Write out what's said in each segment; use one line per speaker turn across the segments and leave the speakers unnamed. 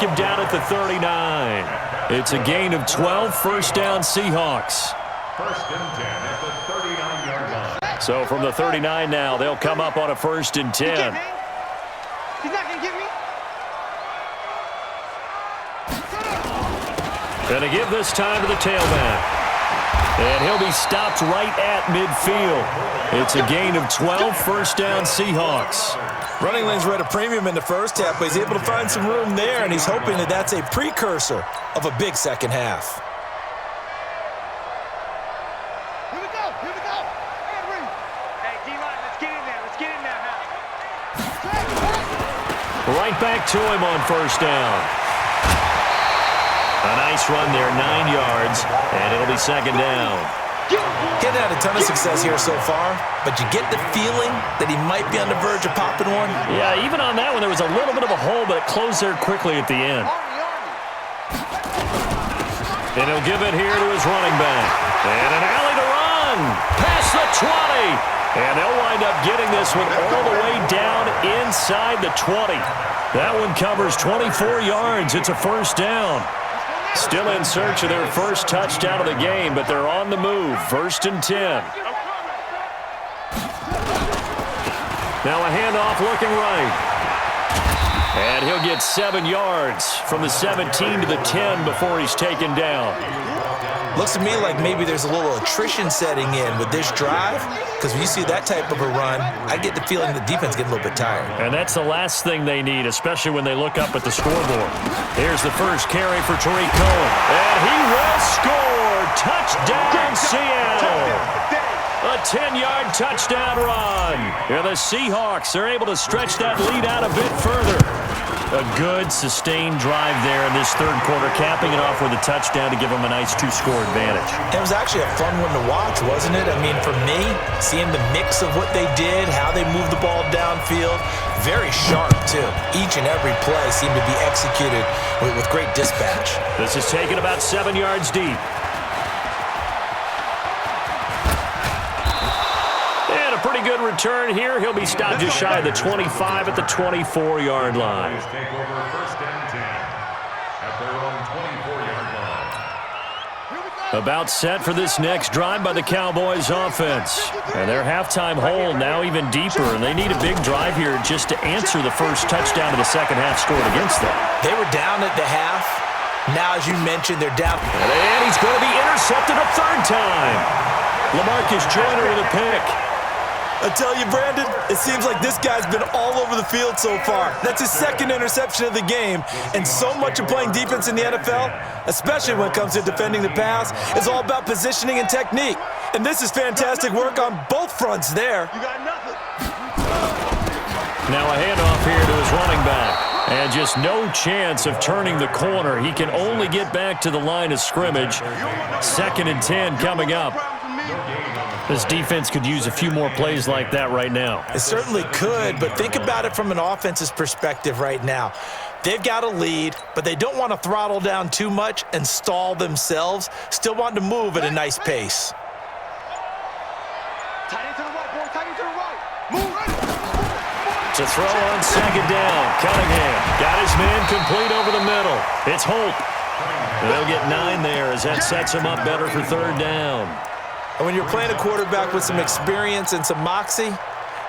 take him down at the 39. It's a gain of 12, first down Seahawks.
First and 10 at the 39-yard line.
So from the 39 now, they'll come up on a first and 10.
He's not going to get me.
Going to give this time to the tailback. And he'll be stopped right at midfield. It's a gain of 12, first down Seahawks.
Running lanes were at a premium in the first half, but he's able to find some room there, and he's hoping that that's a precursor of a big second half.
Here we go. Here we go. Hey, D-line, let's get in there. Let's get in there now.
Right back to him on first down. A nice run there, 9 yards, and it'll be second down.
Getting had a ton of success here so far, but you get the feeling that he might be on the verge of popping one.
Yeah, even on that one, there was a little bit of a hole, but it closed there quickly at the end. And he'll give it here to his running back. And an alley to run. Past the 20. And they'll wind up getting this one all the way down inside the 20. That one covers 24 yards. It's a first down. Still in search of their first touchdown of the game, but they're on the move. First and 10. Now a handoff looking right. And he'll get 7 yards from the 17 to the 10 before he's taken down.
Looks to me like maybe there's a little attrition setting in with this drive, because when you see that type of a run, I get the feeling the defense getting a little bit tired.
And that's the last thing they need, especially when they look up at the scoreboard. Here's the first carry for Tariq Cohen. And he will score! Touchdown, Seattle! A 10-yard touchdown run. And the Seahawks are able to stretch that lead out a bit further. A good, sustained drive there in this third quarter, capping it off with a touchdown to give them a nice 2-score advantage.
It was actually a fun one to watch, wasn't it? I mean, for me, seeing the mix of what they did, how they moved the ball downfield, very sharp, too. Each and every play seemed to be executed with great dispatch.
This is taken about 7 yards deep. Pretty good return here. He'll be stopped just shy of the 25 at the 24-yard line.
Take over first and 10 at their own 24-yard line.
About set for this next drive by the Cowboys offense. And their halftime hole now even deeper, and they need a big drive here just to answer the first touchdown of the second half scored against them.
They were down at the half. Now, as you mentioned, they're down.
And he's going to be intercepted a third time. LaMarcus Joyner with a pick.
I tell you, Brandon, it seems like this guy's been all over the field so far. That's his second interception of the game, and so much of playing defense in the NFL, especially when it comes to defending the pass, is all about positioning and technique. And this is fantastic work on both fronts there.
You got nothing.
Now a handoff here to his running back. And just no chance of turning the corner. He can only get back to the line of scrimmage. Second and 10 coming up. This defense could use a few more plays like that right now.
It certainly could, but think about it from an offense's perspective right now. They've got a lead, but they don't want to throttle down too much and stall themselves. Still want to move at a nice pace.
Tight end to the right, boy. Tight end to the right. Move right.
To throw on second down. Cunningham got his man complete over the middle. It's Holt. They'll get 9 there as that sets him up better for third down.
And when you're playing a quarterback with some experience and some moxie,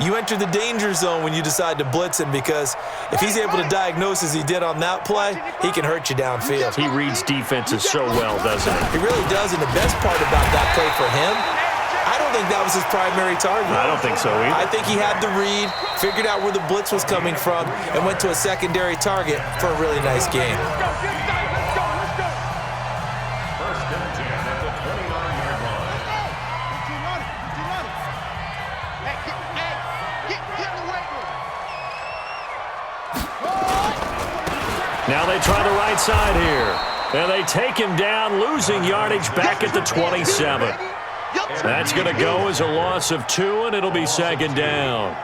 you enter the danger zone when you decide to blitz him, because if he's able to diagnose as he did on that play, he can hurt you downfield.
He reads defenses so well, doesn't he?
He really does, and the best part about that play for him, I don't think that was his primary target.
I don't think so either.
I think he had the read, figured out where the blitz was coming from, and went to a secondary target for a really nice game.
Now they try the right side here. And they take him down, losing yardage back at the 27. That's going to go as a loss of 2, and it'll be second down.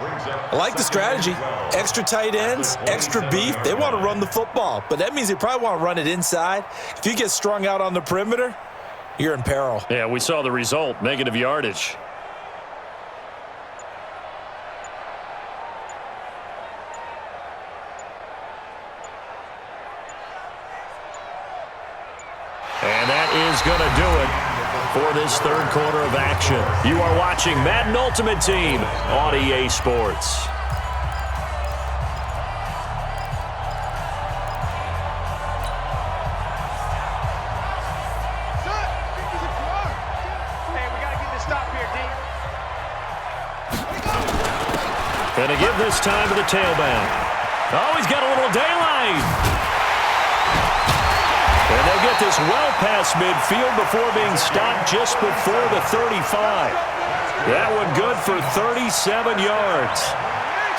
I like the strategy. Extra tight ends, extra beef. They want to run the football, but that means they probably want to run it inside. If you get strung out on the perimeter, you're in peril.
Yeah, we saw the result, negative yardage. And that is going to do it for this third quarter of action. You are watching Madden Ultimate Team on EA Sports. Going to give this time to the tailback. Oh, he's got a little daylight. And they'll get this well past midfield before being stopped just before the 35. That one good for 37 yards.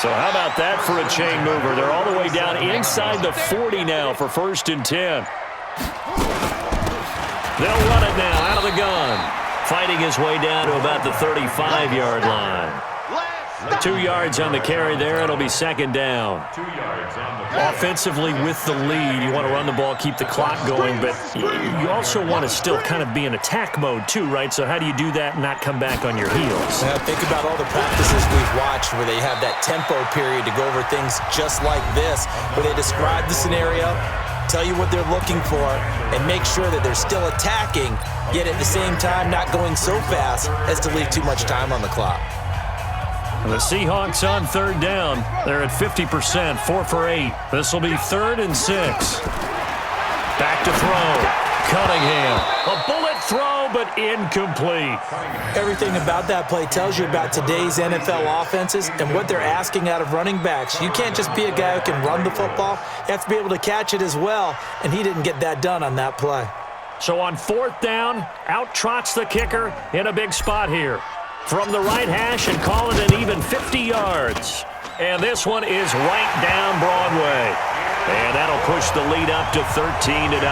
So how about that for a chain mover? They're all the way down inside the 40 now for 1st and 10. They'll run it now out of the gun. Fighting his way down to about the 35-yard line. 2 yards on the carry there. It'll be 2nd down.
2 yards on the
Offensively with the lead, you want to run the ball, keep the clock going, but you also want to still kind of be in attack mode too, right? So how do you do that and not come back on your heels?
Now, think about all the practices we've watched where they have that tempo period to go over things just like this, where they describe the scenario, tell you what they're looking for, and make sure that they're still attacking, yet at the same time not going so fast as to leave too much time on the clock.
And the Seahawks on 3rd down. They're at 50%, 4 for 8. This will be 3rd and 6. Back to throw. Cunningham. A bullet throw, but incomplete.
Everything about that play tells you about today's NFL offenses and what they're asking out of running backs. You can't just be a guy who can run the football. You have to be able to catch it as well, and he didn't get that done on that play.
So on 4th down, out trots the kicker in a big spot here. From the right hash and call it an even 50 yards. And this one is right down Broadway. And that'll push the lead up to 13-0.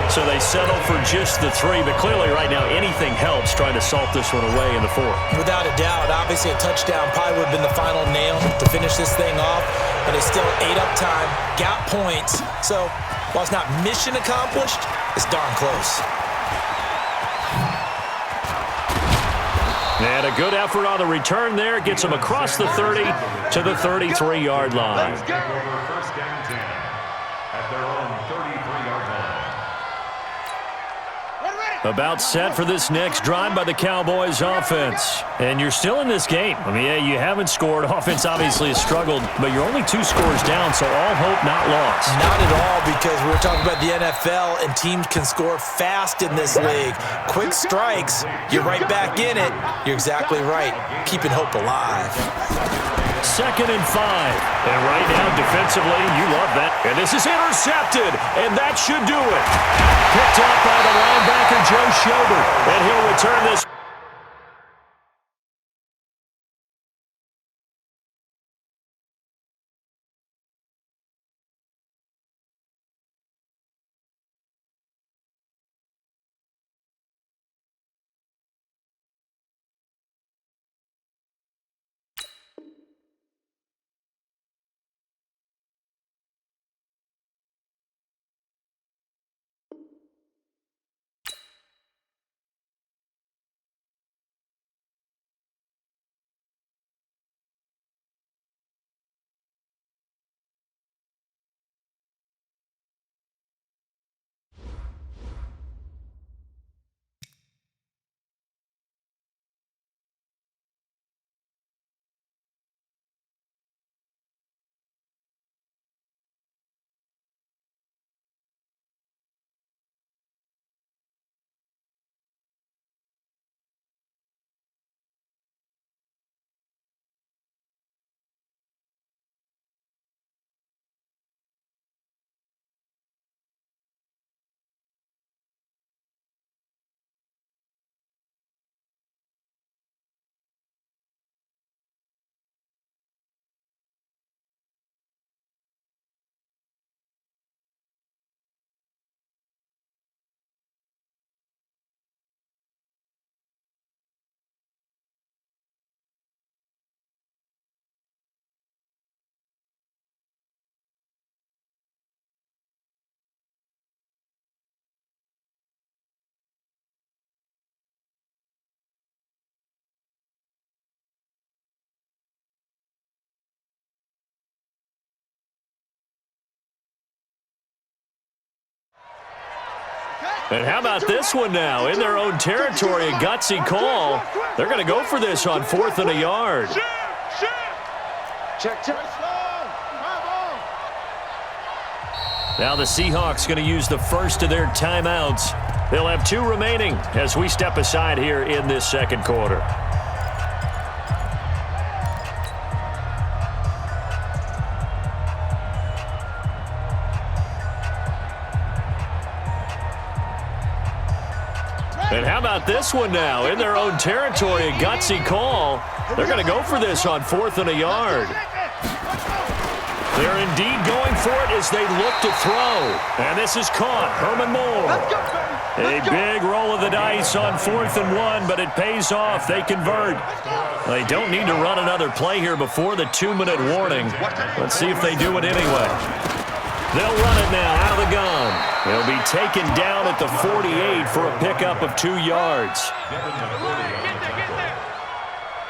So they settle for just the 3, but clearly right now anything helps trying to salt this one away in the 4th.
Without a doubt, obviously a touchdown probably would have been the final nail to finish this thing off, but they still ate up time, got points. So while it's not mission accomplished, it's darn close.
And a good effort on the return there. Gets them across the 30 to the 33-yard line.
Take over 1st and 10 at their own 33-yard line.
About set for this next drive by the Cowboys offense. And you're still in this game. I mean, yeah, you haven't scored. Offense obviously has struggled, but you're only 2 scores down, so all hope not lost.
Not at all, because we're talking about the NFL, and teams can score fast in this league. Quick strikes, you're right back in it. You're exactly right. Keeping hope alive.
2nd and 5. And right now, defensively, you love that. And this is intercepted, and that should do it. Picked up by the linebacker, Joe Schobert. And he'll return this And how about this one now? In their own territory, a gutsy call. They're going to go for this on 4th and a yard.
Check.
Now the Seahawks going to use the first of their timeouts. They'll have 2 remaining as we step aside here in this second quarter. And how about this one now? In their own territory, a gutsy call. They're going to go for this on 4th and a yard. They're indeed going for it as they look to throw. And this is caught. Herman Moore. A big roll of the dice on 4th and 1, but it pays off. They convert. They don't need to run another play here before the 2-minute warning. Let's see if they do it anyway. They'll run it now out of the gun. He'll be taken down at the 48 for a pickup of 2 yards.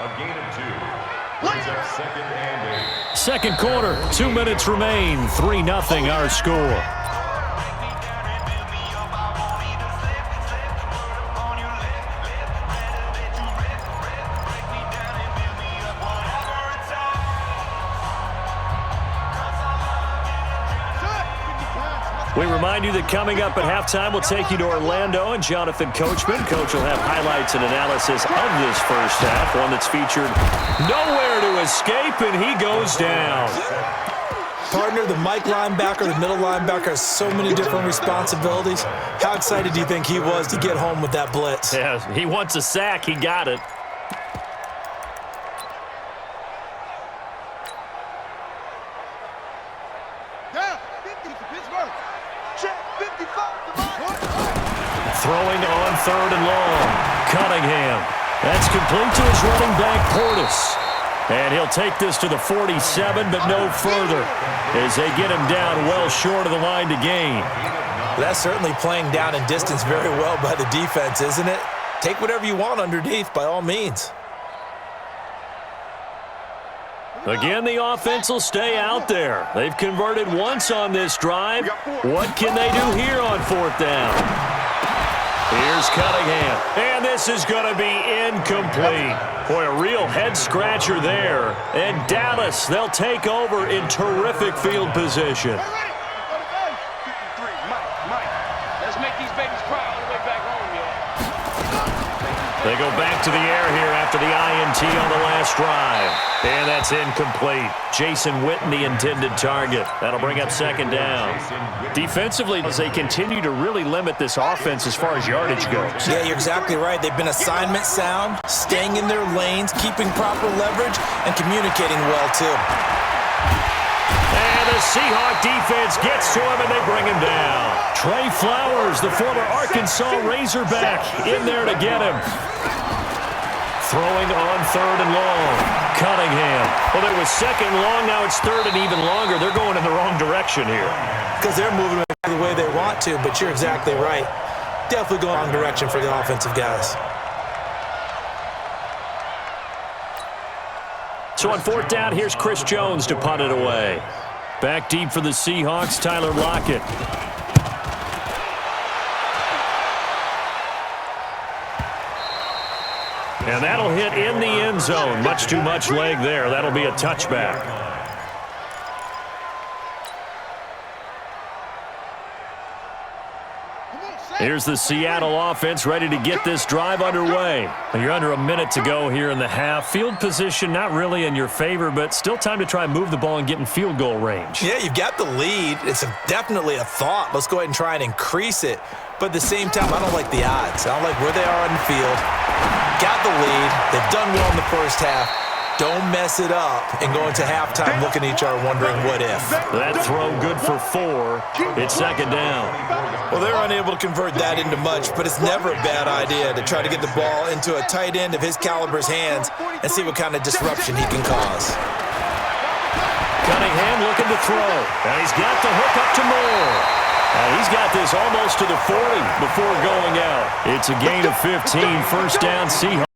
A gain of 2. Brings up 2nd and 8.
Second quarter, 2 minutes remain. 3-0 our score. We remind you that coming up at halftime, we'll take you to Orlando and Jonathan Coachman. Coach will have highlights and analysis of this first half, one that's featured nowhere to escape, and he goes down.
Partner, the Mike linebacker, the middle linebacker has so many different responsibilities. How excited do you think he was to get home with that blitz?
Yeah, he wants a sack. He got it. Throwing on 3rd and long. Cunningham. That's complete to his running back, Portis. And he'll take this to the 47, but no further as they get him down well short of the line to gain.
That's certainly playing down in distance very well by the defense, isn't it? Take whatever you want underneath, by all means.
Again, the offense will stay out there. They've converted once on this drive. What can they do here on 4th down? Here's Cunningham, and this is going to be incomplete. Boy, a real head-scratcher there. And Dallas, they'll take over in terrific field position.
Let's make these babies cry all the way back home, y'all.
They go back to the air here after the INT on the last drive. And that's incomplete. Jason Witten, the intended target. That'll bring up 2nd down. Defensively, as they continue to really limit this offense as far as yardage goes.
Yeah, you're exactly right. They've been assignment sound, staying in their lanes, keeping proper leverage, and communicating well, too.
And the Seahawk defense gets to him, and they bring him down. Trey Flowers, the former Arkansas Razorback, in there to get him. Throwing on 3rd and long. Cunningham. Well, it was 2nd long. Now it's 3rd and even longer. They're going in the wrong direction here.
Because they're moving the way they want to, but you're exactly right. Definitely going in the wrong direction for the offensive guys.
So on 4th down, here's Chris Jones to punt it away. Back deep for the Seahawks, Tyler Lockett. And that'll hit in the end zone. Much too much leg there. That'll be a touchback. Here's the Seattle offense ready to get this drive underway. You're under a minute to go here in the half. Field position not really in your favor, but still time to try and move the ball and get in field goal range.
Yeah, you've got the lead. It's definitely a thought. Let's go ahead and try and increase it. But at the same time, I don't like the odds. I don't like where they are on the field. Got the lead. They've done well in the first half. Don't mess it up and go into halftime looking at each other wondering what if.
That throw good for 4. It's 2nd down.
Well, they're unable to convert that into much, but it's never a bad idea to try to get the ball into a tight end of his caliber's hands and see what kind of disruption he can cause.
Cunningham looking to throw. And he's got the hook up to Moore. And he's got this almost to the 40 before going out. It's a gain of 15. First down, Seahawks.